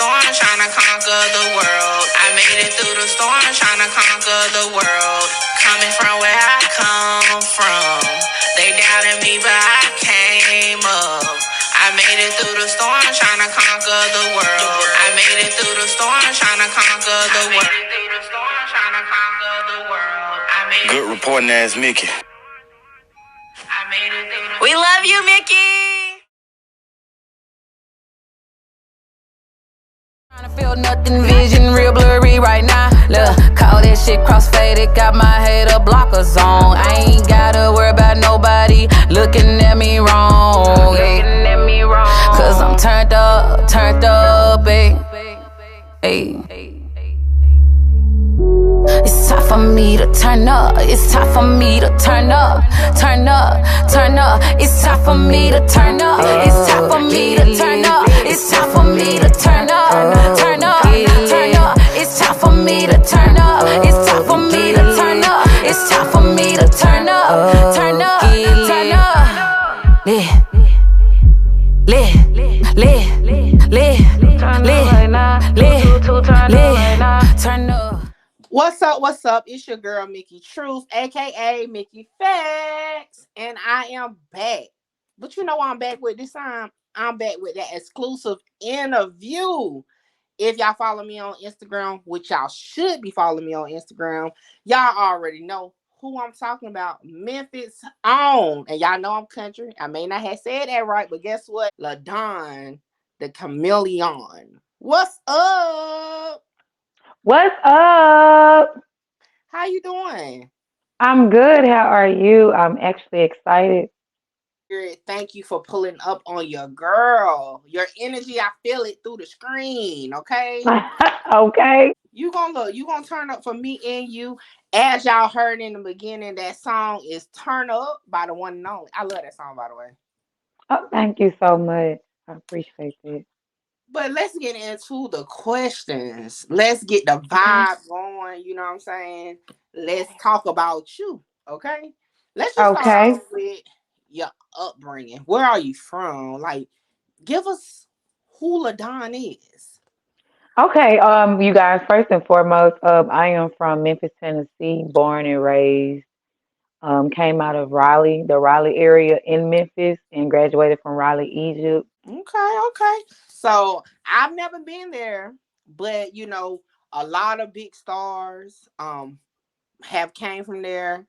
storm, trying to conquer the world. I made it through the storm, trying to conquer the world. Coming from where I come from, they doubted me, but I came up. I made it through the storm, trying to conquer the world. I made it through the storm, trying to conquer the world. Good reporting ass Mickey. We love you, Mickey. Trying to feel nothing, vision real blurry right now. Look, call that shit crossfaded, got my head a blocker zone. I ain't gotta worry about nobody looking at me wrong. Cause I'm turned up, ayy. It's time for me to turn up. It's time for me to turn up. Turn up. It's time for me to turn up. It's time for me to turn up. It's time for me to turn up. Turn up. It's time for me to turn up. It's time for me to turn up. It's time for me to turn up. Turn up. Turn up. What's up? It's your girl Mickey Truth, aka Mickey Facts, and I am back. But you know what I'm back with this time? I'm back with that exclusive interview. If y'all follow me on Instagram, which y'all should be following me on Instagram, y'all already know who I'm talking about. Memphis on. And y'all know I'm country. I may not have said that right, but guess what? Ladawn, the Chameleon. What's up? What's up? How you doing? I'm good. How are you? I'm actually excited. Thank you for pulling up on your girl. Your energy, I feel it through the screen. Okay, Okay. you gonna turn up for me and you. As y'all heard in the beginning, that song is "Turn Up" by the one and only. I love that song, by the way. Oh, thank you so much. I appreciate it. But let's get into the questions. Let's get the Okay. vibe going. You know what I'm saying? Let's talk about you. Okay. Let's just start Okay. off with your upbringing. Where are you from? Like, give us who LaDon is. Okay. You guys, first and foremost, I am from Memphis, Tennessee, born and raised. Came out of Raleigh, the Raleigh area in Memphis, and graduated from Raleigh, Egypt. Okay. So I've never been there, but a lot of big stars have came from there.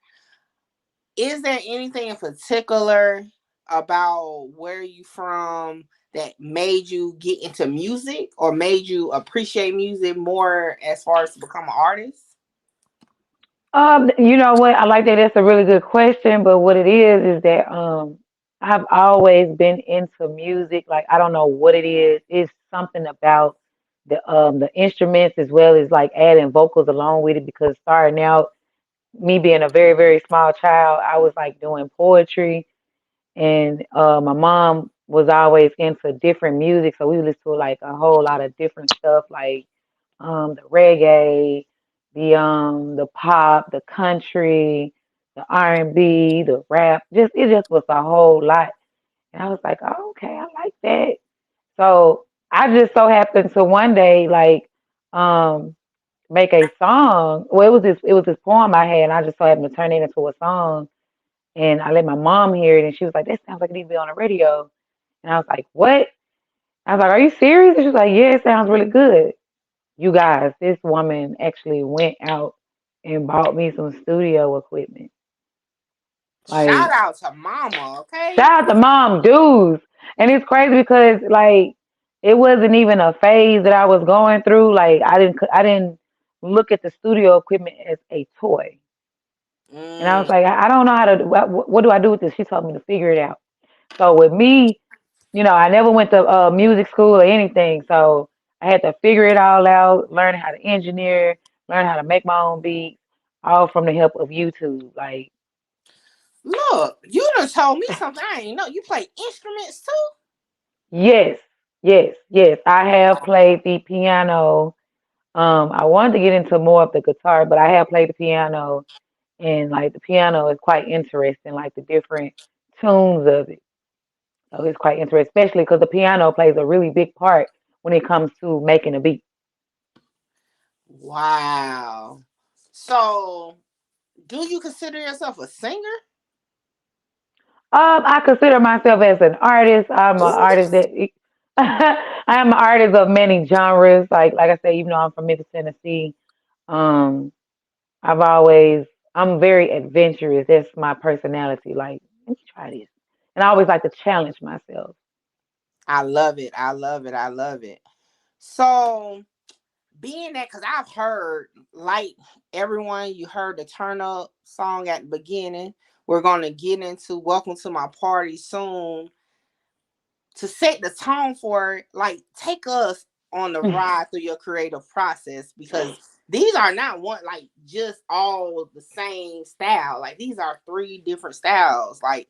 Is there anything in particular about where you from that made you get into music or made you appreciate music more as far as to become an artist? You know what? I like that. That's a really good question. But what it is that I've always been into music. Like I don't know what it is. It's something about the instruments as well as like adding vocals along with it. Because starting out, me being a very very small child, I was like doing poetry, and my mom was always into different music, so we listened to like a whole lot of different stuff, like the reggae, the pop, the country, the R&B, the rap. Just it just was a whole lot, and I was like, oh, okay, I like that. So I just so happened to one day like um make a song. Well, it was this poem I had, and I just so happened to turn it into a song. And I let my mom hear it, and she was like, "That sounds like it needs to be on the radio." And I was like, "What?" I was like, "Are you serious?" And she was like, "Yeah, it sounds really good." You guys, this woman actually went out and bought me some studio equipment. Shout Like, out to Mama, okay? shout out to mom dudes. And it's crazy because like it wasn't even a phase that I was going through. Like I didn't look at the studio equipment as a toy. And I was Mm, like, I don't know how to. What do I do with this? She told me to figure it out. So with me, I never went to music school or anything. So I had to figure it all out, learn how to engineer, learn how to make my own beats, all from the help of YouTube. Like, look, you done told me something I ain't know. You play instruments too? yes, yes. I have played the piano. I wanted to get into more of the guitar, but I have played the piano, and like the piano is quite interesting, like the different tunes of it. So it's quite interesting, especially because the piano plays a really big part when it comes to making a beat. Wow. So, do you consider yourself a singer? I consider myself as an artist. I'm an Ooh, artist that I am an artist of many genres. Like I said, even though I'm from Memphis, Tennessee, um, I've always I'm very adventurous. That's my personality. Like, let me try this, and I always like to challenge myself. I love it. I love it. I love it. So, being that, because I've heard, like everyone, you heard the turn up song at the beginning. We're going to get into Welcome to My Party soon to set the tone for it. Like, take us on the ride through your creative process because these are not one, like, just all the same style. Like, these are three different styles. Like,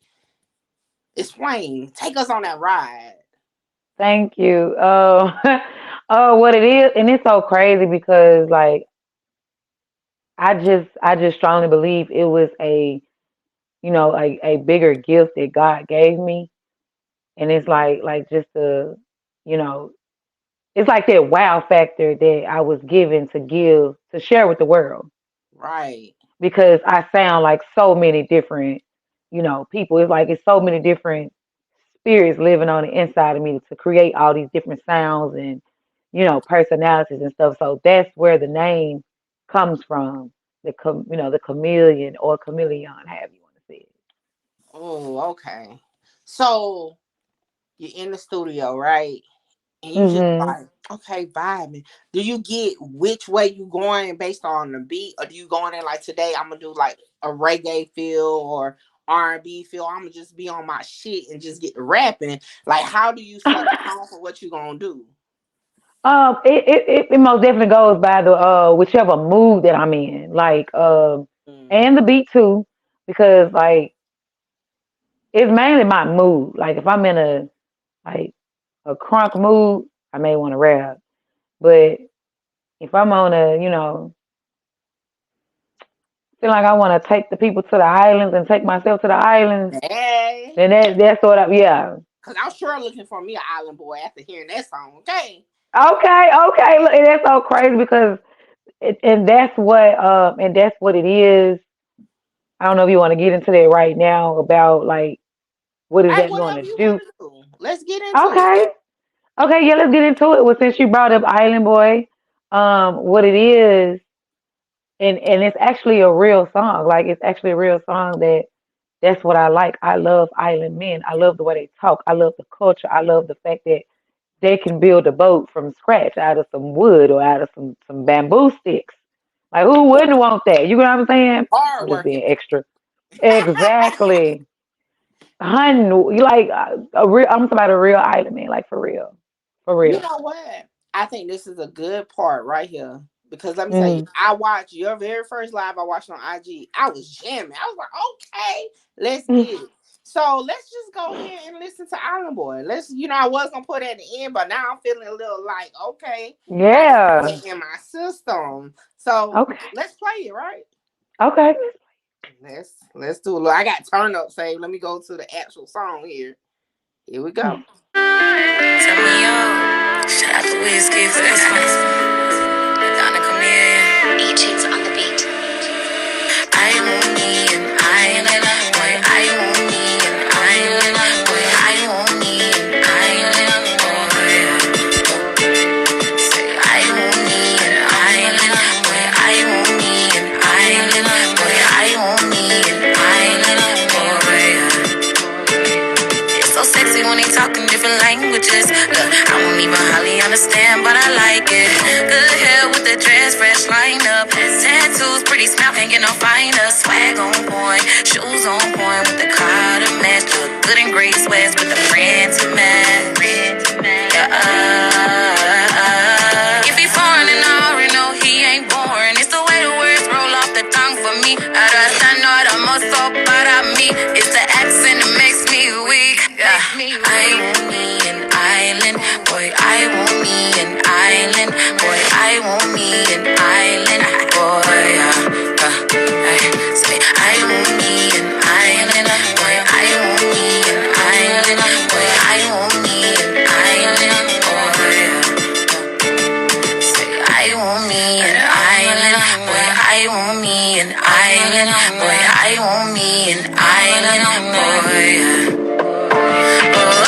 explain, take us on that ride. Thank you. Oh, what it is, and it's so crazy because like I just strongly believe it was a bigger gift that God gave me, and it's like just you know, it's like that wow factor that I was given to give to share with the world Right. because I sound like so many different, people. It's like it's so many different spirits living on the inside of me to create all these different sounds and personalities and stuff. So that's where the name comes from. The chameleon or chameleon, however you want to say it. Oh, okay. So you're in the studio, right? And you just Hmm. like, okay, vibing. Do you get which way you going based on the beat, or do you going in like today? I'm gonna do like a reggae feel or R&B feel. I'm gonna just be on my shit and just get to rapping. Like, how do you set the tone for what you gonna do? It most definitely goes by the whichever mood that I'm in, like Mm, and the beat too, because like it's mainly my mood. Like if I'm in like a crunk mood, I may want to rap, but if I'm on feel like I want to take the people to the islands and take myself to the islands, hey, then that's what I yeah. cause I'm sure looking for me an island boy after hearing that song. Okay, Okay. Look, and that's so crazy because and that's what it is. I don't know if you want to get into that right now about like what is hey, that going whatever to you do? want to do, let's get into it. Okay. Okay, yeah, let's get into it. Well, since you brought up Island Boy, what it is, and it's actually a real song. Like it's actually a real song that's what I like. I love island men. I love the way they talk. I love the culture. I love the fact that they can build a boat from scratch out of some wood or out of some bamboo sticks. Like who wouldn't want that? You know what I'm saying? Hard I'm just working. being extra. Exactly. Hun, you like a real. I'm talking about a real island man, like for real, for You real. know what? I think this is a good part right here. Because let me tell you, Mm, I watched your very first live I watched on IG. I was jamming. I was like, okay, let's mm. get it. So let's just go ahead and listen to Island Boy. I was gonna put it at the end, but now I'm feeling a little like, okay, I need to Yeah. get in my system. So Okay. let's play it, right? Okay. Let's do it. Look, I got turn up saved. Let me go to the actual song here. Here we go. Tell me yo, shout out to Whiskey for this one. Ladawn and Chameleon. DJs on the beat. I want me an island, boy. I want me an island, boy. I want me an island, boy. Say I want me an island, boy. I want me an island, boy. I want me an island, boy. It's so sexy when he talking different languages. Look, I won't even hardly understand, but I like it. Good hair with the dress, fresh lineup. Tattoos, pretty smile, can't get no finer. Swag on point, shoes on point with the car to match. Look good in gray sweats with the friend to match. Yeah, if he foreign and I already know he ain't boring. It's the way the words roll off the tongue for me. Ahora most para mí. It's the accent that makes me weak. Yeah. I want me an island, boy. I want me an island, boy. I want me an island, boy. Say I want me an island, boy. I want me an island, boy. I want me an island, boy. Everybody want me and I ain't a young boy. Oh,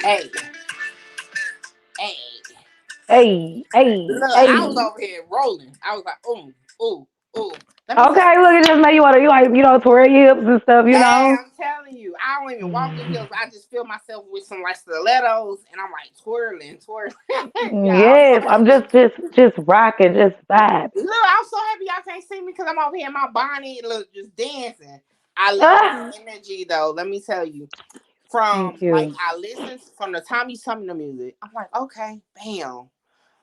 Hey, hey. Hey, Look, hey, I was hey. over here rolling. I was like, ooh, ooh. Let me tell Okay, you. look at this, man. You like, twirl your hips and stuff, you Hey, know. I'm telling you, I don't even walk in heels. I just feel myself with some like stilettos, and I'm like twirling, twirling. Yeah, I'm so Yes, I'm happy. just rocking, just vibing. Look, I'm so happy y'all can't see me because I'm over here in my bonnet, look, just dancing. I love the Ah, energy though. Let me tell you, from thank like you. I listened from the time you tell me the music, I'm like, okay, bam.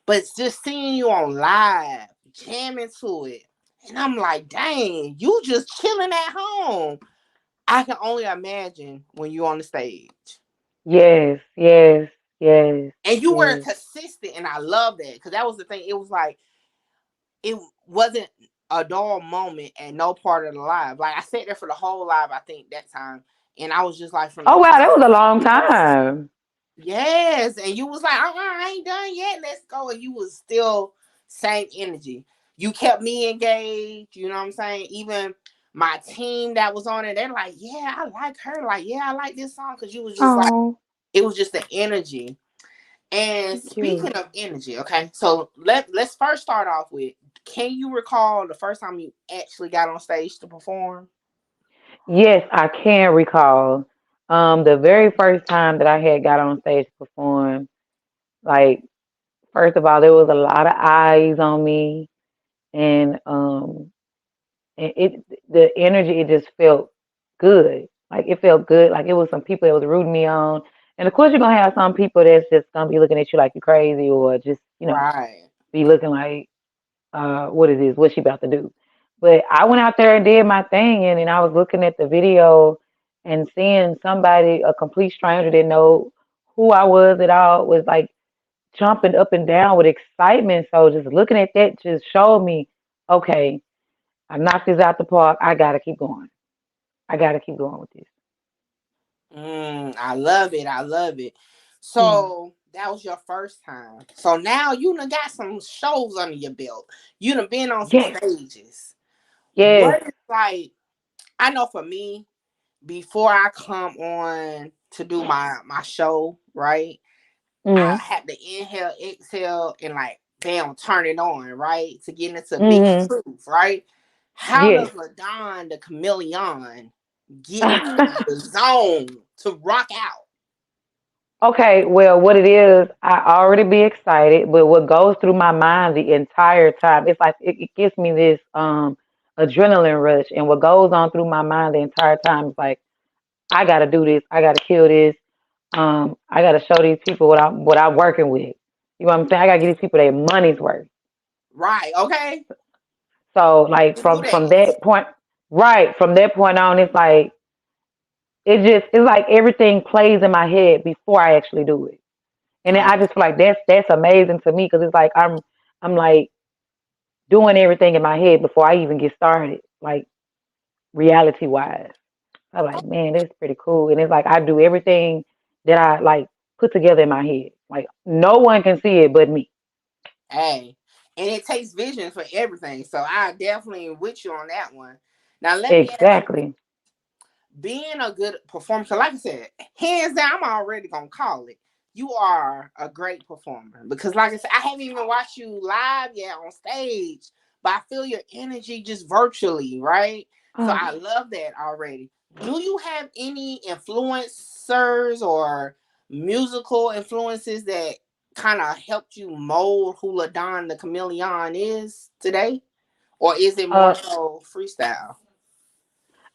But just seeing you on live, jamming to it, and I'm like, dang, you just chilling at home. I can only imagine when you're on the stage. Yes, yes, yes, And you were yes. consistent, and I love that because that was the thing. It was like it wasn't a dull moment at no part of the live. Like I sat there for the whole live, I think that time, and I was just like from the Oh wow, that was a time. long time. Yes, and you was like, I ain't done yet. Let's go. And you was still same energy. You kept me engaged. You know what I'm saying? Even my team that was on it, they're like, yeah, I like her. Like, yeah, I like this song because you was just like, Oh, it was just the energy. And thank you. speaking of energy, okay, so let's first start off with, can you recall the first time you actually got on stage to perform? Yes, I can recall. The very first time that I had got on stage to perform, like first of all, there was a lot of eyes on me, and and the energy, it just felt good. Like it felt good. Like it was some people that was rooting me on. And of course you're gonna have some people that's just gonna be looking at you like you're crazy, or just, Right. be looking like, what is this? What's she about to do? But I went out there and did my thing, and I was looking at the video and seeing somebody, a complete stranger, didn't know who I was at all, was like jumping up and down with excitement. So just looking at that just showed me, okay, I knocked this out the park. I gotta keep going. I gotta keep going with this. I love it. I love it. Mm. So that was your first time. So now you done got some shows under your belt. You done been on some Yes, stages. yes. What is like? I know for me, before I come on to do my show, right? I Mm-hmm. had to inhale, exhale, and like bam, turn it on, right? To get into big Mm-hmm. truth, right? How does Yes. Ladawn the Chameleon get into the zone to rock out? Okay, well, what it is, I already be excited, but what goes through my mind the entire time, it's like it gives me this adrenaline rush, and what goes on through my mind the entire time is like, I gotta do this, I gotta kill this, I gotta show these people what I'm working with. You know what I'm saying? I gotta give these people their money's worth. Right, okay. So like You do from that. that point, right, from that point on, it's like it's like everything plays in my head before I actually do it. And then Oh, I just feel like that's amazing to me, because it's like I'm like doing everything in my head before I even get started, like reality wise. I'm like, man, that's pretty cool. And it's like I do everything that I like put together in my head. Like no one can see it but me. hey. And it takes vision for everything. So I definitely with you on that one. Now let me ask you, Exactly. being a good performer, 'cause like I said, hands down, I'm already gonna call it. You are a great performer because, like I said, I haven't even watched you live yet on stage, but I feel your energy just virtually, right? So Oh, I love that already. Do you have any influencers or musical influences that kind of helped you mold who Ladawn the Chameleon is today, or is it more uh, so freestyle?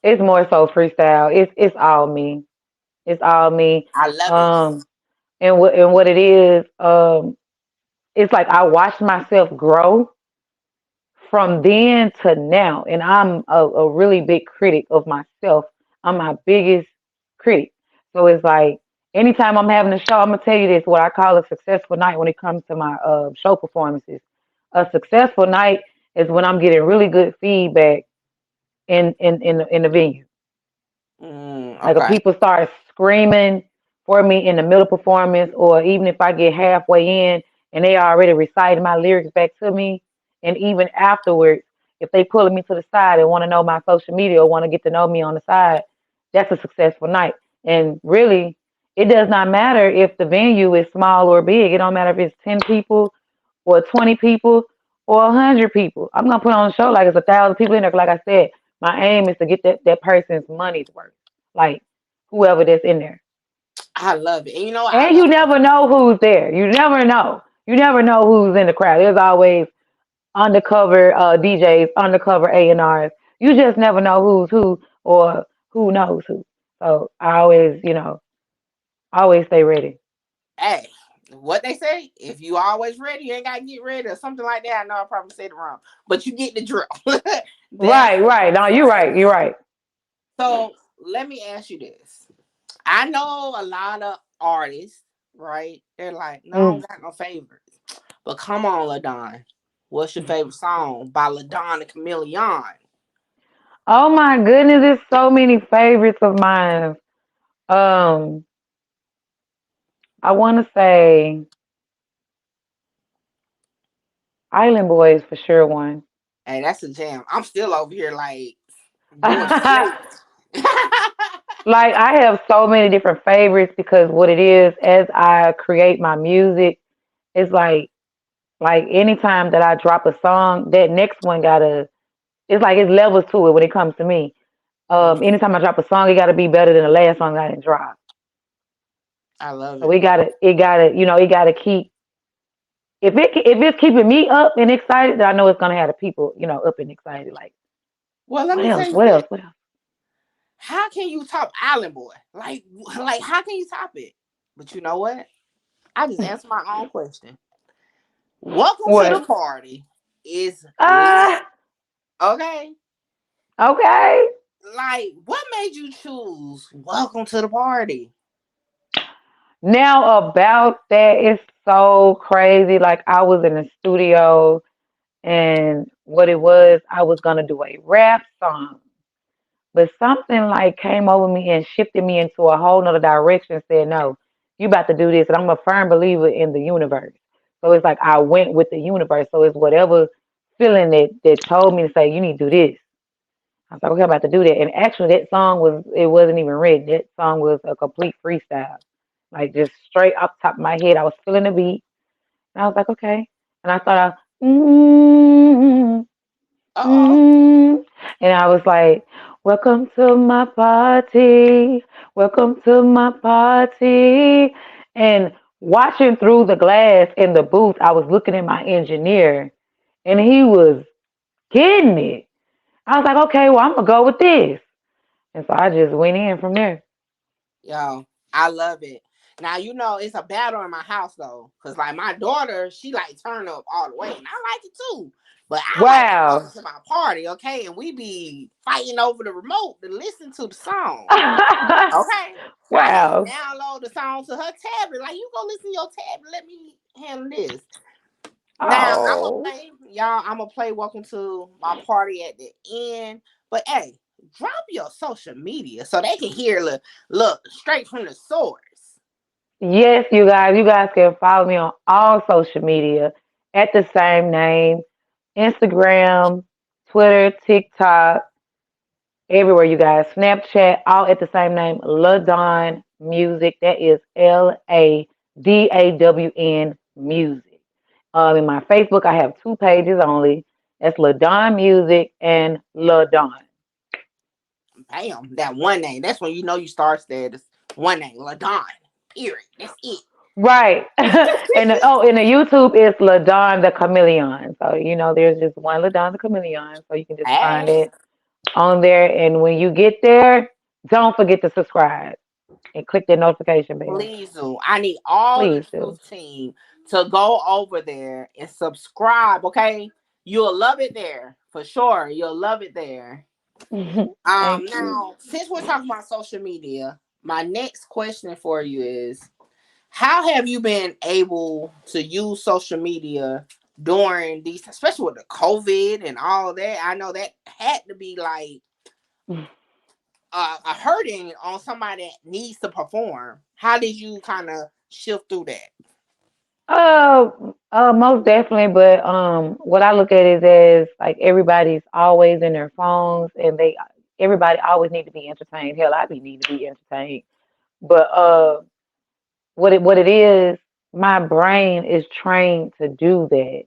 it's more so freestyle. It's all me. It's all me. I love it. Um, and what it is, it's like I watched myself grow from then to now, and I'm a really big critic of myself. I'm my biggest critic. So it's like anytime I'm having a show, I'm gonna tell you this: what I call a successful night when it comes to my show performances. A successful night is when I'm getting really good feedback in the venue. Like if Okay. people start screaming for me in the middle performance, or even if I get halfway in and they already recited my lyrics back to me, and even afterwards, if they pulling me to the side and want to know my social media or want to get to know me on the side, that's a successful night. And really, it does not matter if the venue is small or big. It don't matter if it's 10 people or 20 people or 100 people. I'm gonna put on a show like it's 1,000 people in there. Like I said, my aim is to get that person's money's worth. Like whoever that's in there. I love it. And you know what? I And you love never know who's there. You never know. You never know who's in the crowd. There's always undercover DJs, undercover A&Rs. You just never know who's who or who knows who. So I always, always stay ready. hey, what they say, if you always ready, you ain't gotta get ready or something like that. I know I probably said it wrong, but you get the drill. That's Right, right. No, you're right. right. You're right. So let me ask you this. I know a lot of artists, right? They're like, no, I Mm. don't got no favorites. But come on, Ladawn. What's your favorite song by Ladawn and Chameleon? Oh my goodness, there's so many favorites of mine. Um, I want to say Island Boys for sure one. Hey, that's a jam. I'm still over here like doing flips. Like I have so many different favorites because what it is, as I create my music, it's like anytime that I drop a song, that next one gotta, it's like it's levels to it when it comes to me. Mhm. Anytime I drop a song, it gotta be better than the last song I didn't drop. I love So it. it gotta keep, if it's keeping me up and excited, then I know it's gonna have the people, up and excited. Like, Well, let what me else? tell you What else? this. What else? How can you top Island Boy? Like how can you top it? But you know what? I just answered my own question. Welcome to the What? party is lit. Ah, Okay. okay. Like, what made you choose Welcome to the Party? Now about that, it's so crazy. Like I was in the studio, and what it was, I was gonna do a rap song, but something like came over me and shifted me into a whole nother direction. Said, no, you about to do this, and I'm a firm believer in the universe. So it's like I went with the universe. So it's whatever feeling that told me to say, you need to do this. I was like, okay, I'm about to do that. And actually, that song it wasn't even written. That song was a complete freestyle, like just straight off the top of my head. I was feeling the beat, and I was like, okay. And I thought, mm, Uh oh. mm, and I was like, welcome to my party, welcome to my party. And watching through the glass in the booth, I was looking at my engineer, and he was getting it. I was like, okay, well, I'm gonna go with this. And so I just went in from there. Yo, I love it. Now you know it's a battle in my house though, cause like my daughter, she like turn up all the way, and I like it too. But I like to welcome Wow. to my party, okay? And we be fighting over the remote to listen to the song. Okay. I just Wow. download the song to her tablet. Like, you go listen to your tablet. Let me handle this. Now I'm gonna Oh. play, y'all. I'm gonna play "Welcome to My Party" at the end. But hey, drop your social media so they can hear look straight from the source. Yes, you guys can follow me on all social media at the same name. Instagram, Twitter, TikTok, everywhere you guys. Snapchat, all at the same name. Ladawn Music. That is LADAWN Music. In my Facebook, I have two pages only. That's Ladawn Music and Ladawn. Bam, that one name. That's when you know you star status. One name, Ladawn. Period. That's it. Right. And the YouTube is Ladawn the Chameleon. So, there's just one Ladawn the Chameleon. So you can just find Hey, it on there. And when you get there, don't forget to subscribe and click that notification bell. please do. I need all the Please do. truth team to go over there and subscribe. Okay, you'll love it there for sure. You'll love it there. Thank you. Now, since we're talking about social media, my next question for you is how have you been able to use social media during these, especially with the COVID and all that? I know that had to be like a hurting on somebody that needs to perform. How did you kind of shift through that? Uh, Most definitely. But what I look at it as like everybody's always in their phones, and everybody always need to be entertained. Hell, I be need to be entertained. But what it is, my brain is trained to do that.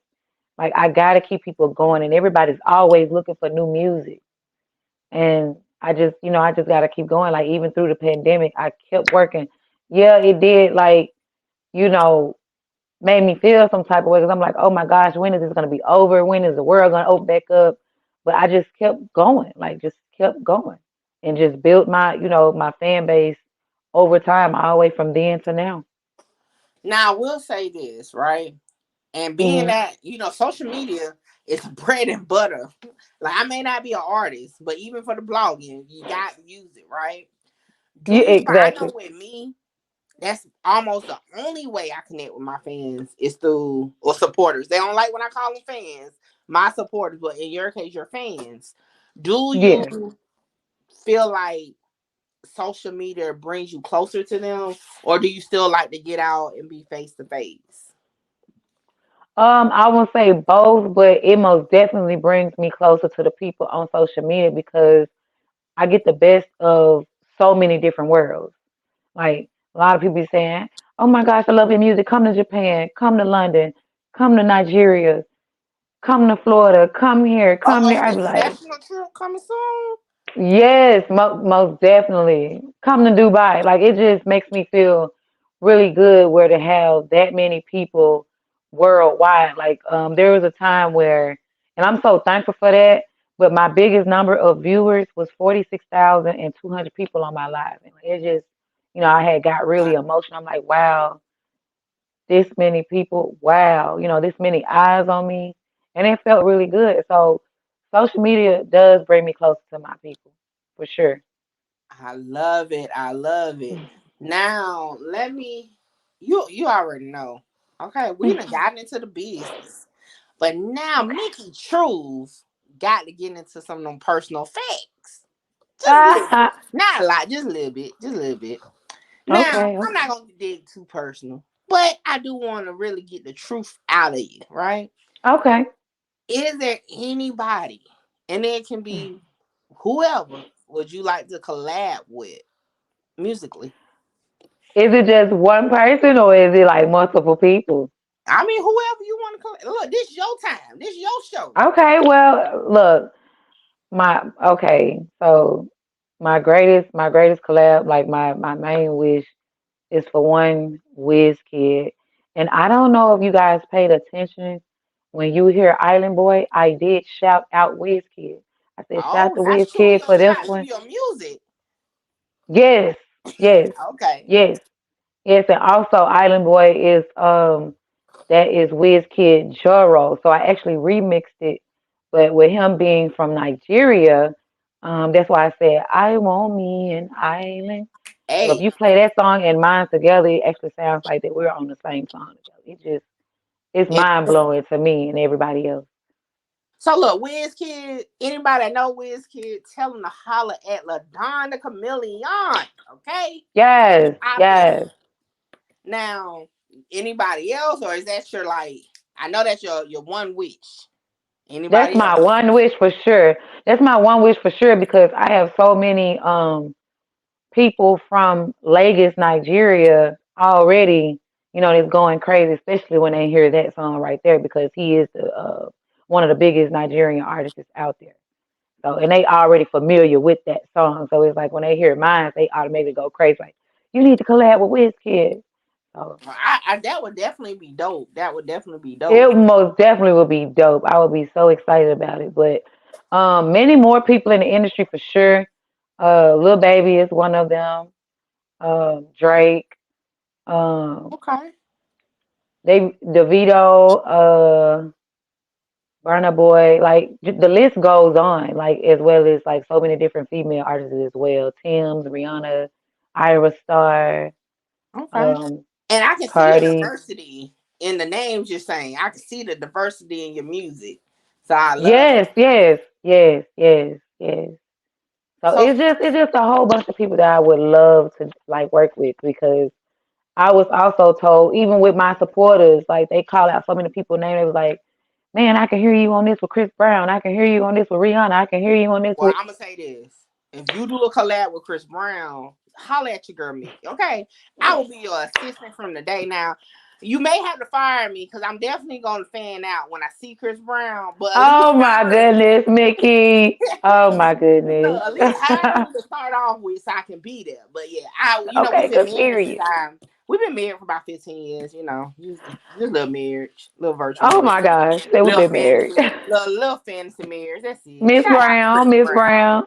Like I gotta keep people going, and everybody's always looking for new music. And I just gotta keep going. Like even through the pandemic, I kept working. Yeah, it did. Like you know, made me feel some type of way because I'm like, oh my gosh, when is this gonna be over? When is the world gonna open back up? But I just kept going, like just kept going, and just built my fan base over time, all the way from then to now. Now, I will say this, right? And being Hmm. that, social media is bread and butter. Like, I may not be an artist, but even for the blogging, you got to use it, right? Do Yeah, you, I know exactly. with me, that's almost the only way I connect with my fans is through, or supporters. They don't like when I call them fans, my supporters, but in your case, your fans. Do Yeah. you feel like social media brings you closer to them, or do you still like to get out and be face to face? I won't say both, but it most definitely brings me closer to the people on social media because I get the best of so many different worlds. Like a lot of people be saying, "Oh my gosh, I love your music. Come to Japan, come to London, come to Nigeria, come to Florida, come here, come Oh, there." I be like, international trip coming soon? yes, most definitely. Come to Dubai. Like it just makes me feel really good where to have that many people worldwide. Like there was a time where, and I'm so thankful for that. But my biggest number of viewers was 46,200 people on my live, and it just, I had got really emotional. I'm like, wow, this many people, wow, this many eyes on me, and it felt really good. So social media does bring me closer to my people, for sure. I love it. I love it. Now, let me. You already know. Okay, we done gotten into the business, but now Okay. Mickey Truth got to get into some of them personal facts. Just a little bit, Ah, not a lot, just a little bit, just a little bit. Now, okay, I'm not okay, gonna dig too personal, but I do want to really get the truth out of you, right? okay. Is there anybody, and it can be whoever, would you like to collab with musically? Is it just one person or is it like multiple people? I mean, whoever you want to collab. Look, this is your time. This is your show. Okay, well, look, so my greatest collab, like my main wish is for one Whiz Kid. And I don't know if you guys paid attention when you hear Island Boy, I did shout out Whiz Kid. I said, shout Oh, to that's Whiz true. Kid Your for this shot through one. your music. Yes, yes, Okay. yes, yes. And also Island Boy is that is Whiz Kid Joro. So I actually remixed it, but with him being from Nigeria, that's why I said I want me an island. So if Hey. you play that song and mine together, it actually sounds like that we're on the same song together. It's Yeah. mind blowing to me and everybody else. So look, Wiz Kid, anybody that know Wiz Kid, tell them to holler at Ladawn the Chameleon. Okay? She's Yes, popping. yes. Now, anybody else, or is that your like, I know that's your one wish. That's Anybody my else? one wish for sure. That's my one wish for sure because I have so many people from Lagos, Nigeria already, that's going crazy, especially when they hear that song right there because he is the one of the biggest Nigerian artists out there. So, and they already familiar with that song. So it's like when they hear mine, they automatically go crazy. Like, you need to collab with Wizkid. So That would definitely be dope. That would definitely be dope. it most definitely would be dope. I would be so excited about it. But many more people in the industry for sure. Lil Baby is one of them. Drake. Um, Okay. DeVito, Burna Boy, like the list goes on, like as well as like so many different female artists as well. Tim's, Rihanna, Ira Star, Okay. um, And I can see the Cardi. diversity in the names you're saying. I can see the diversity in your music. So I love it. Yes, yes, yes, yes, yes. So So it's just a whole bunch of people that I would love to like work with because I was also told, even with my supporters, like they call out so many people's names. They was like, "Man, I can hear you on this with Chris Brown. I can hear you on this with Rihanna. I can hear you on this well, with." I'm gonna say this: if you do a collab with Chris Brown, holla at your girl Mickey. Okay, I will be your assistant from the day now. You may have to fire me because I'm definitely gonna fan out when I see Chris Brown, but at least Oh my goodness, Mickey. Oh my look, goodness. at least hire me to start off with so I can be there. But yeah, Okay, we've been good married this period. time. We've been married for about 15 years. Just a little marriage, little virtual Oh marriage, my gosh, they we've little been married. fantasy, little fantasy marriage. That's it. Miss Shout out to Brown, Chris Miss Brown. Brown.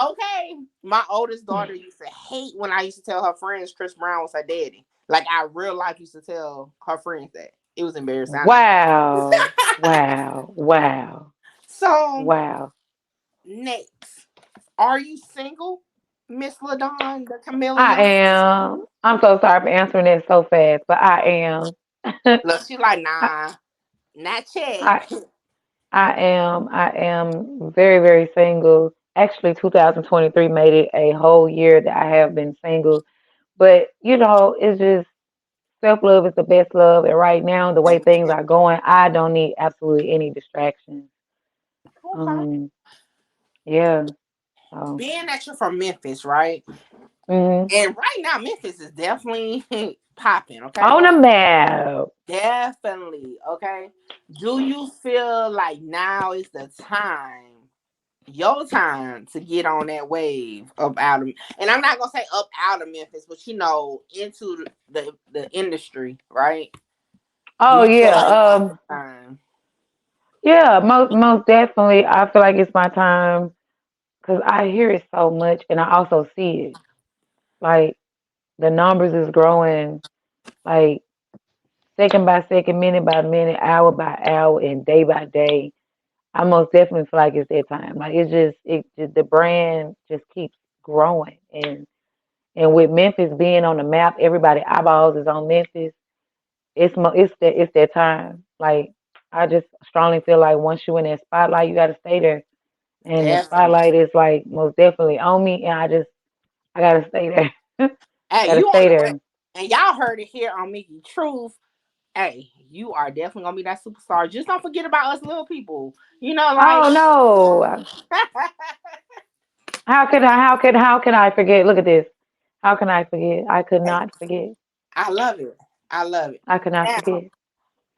Okay, my oldest daughter used to hate when I used to tell her friends Chris Brown was her daddy. Like I real life used to tell her friends that. It was embarrassing. I know. Wow. Wow. Wow. So Wow. next, are you single, Miss Ladawn, the I Chameleon? am. I'm so sorry for answering that so fast, but I am. Look, she like, I, nah, not yet. I I am. I am very, very single. Actually, 2023 made it a whole year that I have been single. But it's just self love is the best love. And right now, the way things Amen. are going, I don't need absolutely any distractions. Okay. Um, yeah. So, Being that you're from Memphis, right? hmm And right now, Memphis is definitely popping. Okay, on the map. definitely. Okay. Do you feel like now is the time, your time, to get on that wave up out of, and I'm not gonna say up out of Memphis, but into the industry, right? Do Oh you feel yeah. like now is the time? Yeah. Most definitely. I feel like it's my time because I hear it so much, and I also see it. Like the numbers is growing, like second by second, minute by minute, hour by hour, and day by day. I most definitely feel like it's that time. Like it just the brand just keeps growing, and with Memphis being on the map, everybody eyeballs is on Memphis. It's that time. Like I just strongly feel like once you're in that spotlight, you got to stay there, and the Definitely. spotlight is like most definitely on me, and I gotta stay there. Hey, Gotta you on stay the way, there. and y'all heard it here on Mickey Truth. Hey, you are definitely gonna be that superstar. Just don't forget about us little people. Like Oh no! How can I forget? Look at this. How can I forget? I could hey, not forget. I love it. I love it. I could not Now, forget.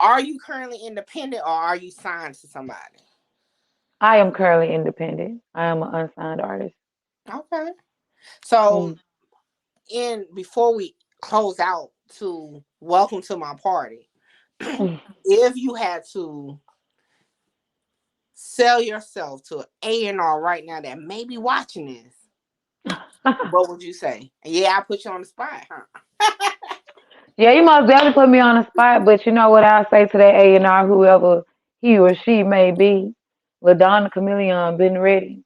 are you currently independent or are you signed to somebody? I am currently independent. I am an unsigned artist. Okay. So, Mm. in before we close out to welcome to my party, if you had to sell yourself to an A&R right now that may be watching this, what would you say? Yeah, I put you on the spot, huh? Yeah, you must definitely put me on the spot, but you know what I say to that A&R, whoever he or she may be. Ladawn Chameleon, been ready.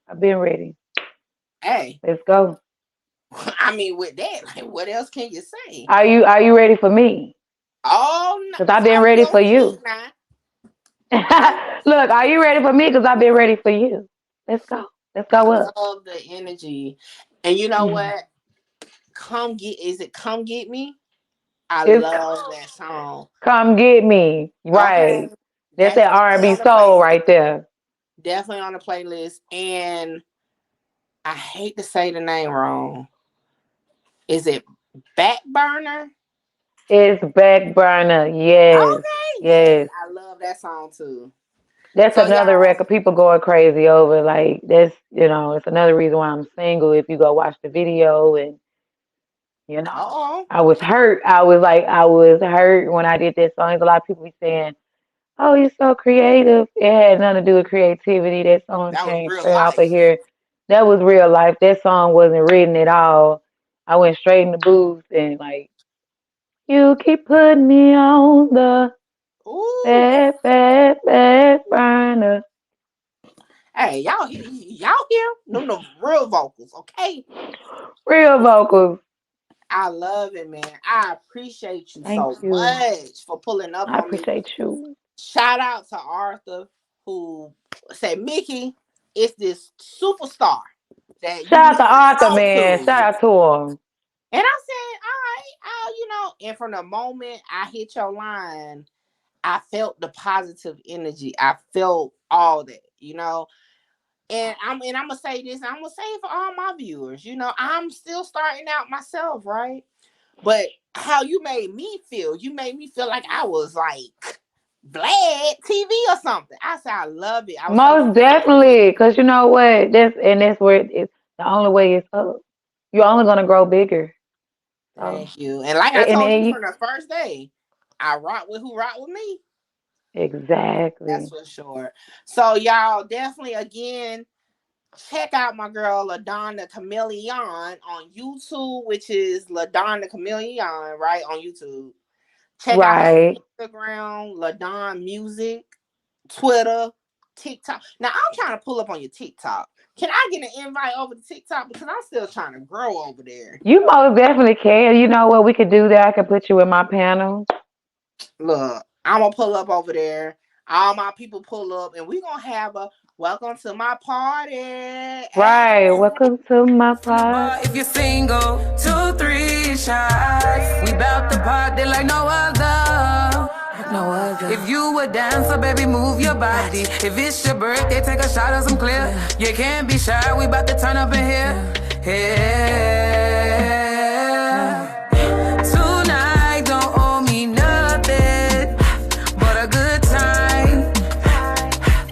I've been ready. Hey, Let's go. I mean, with that, like, what else can you say? Are you ready for me? Oh, no, Because I've been talk ready your for shit you. now. I Look, are you ready for me? Because I've been ready for you. Let's go. Let's I go up. love the energy, and you know what? Come get me? I It's love that song. come get me. Okay, Right. That's that's that definitely R&B on the soul playlist. right there. Definitely on the playlist. And I hate to say the name wrong. Is it Back Burner? It's back burner. Yes. Okay, yes, Yes. I love that song too. That's So another y'all, record people going crazy over. Like it's another reason why I'm single. If you go watch the video and you know, oh, I was hurt. I was hurt when I did that song. There's a lot of people be saying, "Oh, you're so creative." It had nothing to do with creativity. That song that was came real straight off of life. here. That was real life. That song wasn't written at all. I went straight in the booth and like, you keep putting me on the Ooh, back burner. hey, y'all hear them the real vocals, okay? Real vocals. I love it, man. I appreciate you Thank so you. much for pulling up I on me. appreciate you. Shout out to Arthur who said, Mickey, It's this superstar that you Shout need out to to Arthur, talk man. to. Shout out to him. And I said, all right, and from the moment I hit your line, I felt the positive energy. I felt all that. And I'm gonna say this, and I'm gonna say it for all my viewers. I'm still starting out myself, right? But how you made me feel like I was like Vlad TV or something. I said I love it. I was so Most definitely, because you know what? That's where it's the only way is up. You're only gonna grow bigger. So, thank you. And like I and told then you from the first day, I rock with who rock with me. That's exactly. for sure. So y'all definitely again check out my girl Ladawn the Chameleon on YouTube, which is Ladawn the Chameleon, right? On YouTube. Check out her Right. Instagram, Ladawn Music, Twitter, TikTok. Now I'm trying to pull up on your TikTok. Can I get an invite over to TikTok? Because I'm still trying to grow over there. You most definitely can. You know what? We could do that. I could put you in my panel. Look, I'm gonna pull up over there. All my people pull up, and we're gonna have a welcome to my party. Right. Hey. Welcome to my pod. If you're single, 2, 3 shots. We bout to party like no other. No other. If you a dancer, baby, move your body. If it's your birthday, take a shot of some clear. You can't be shy, we bout to turn up in here. Yeah. Tonight don't owe me nothing but a good time.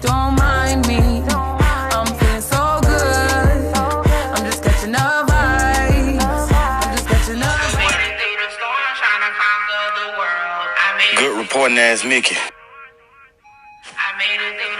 Don't mind me, I'm feeling so good. I'm just catching up vibes. I'm just catching up vibes. Good reporting ass Mickey. I made it through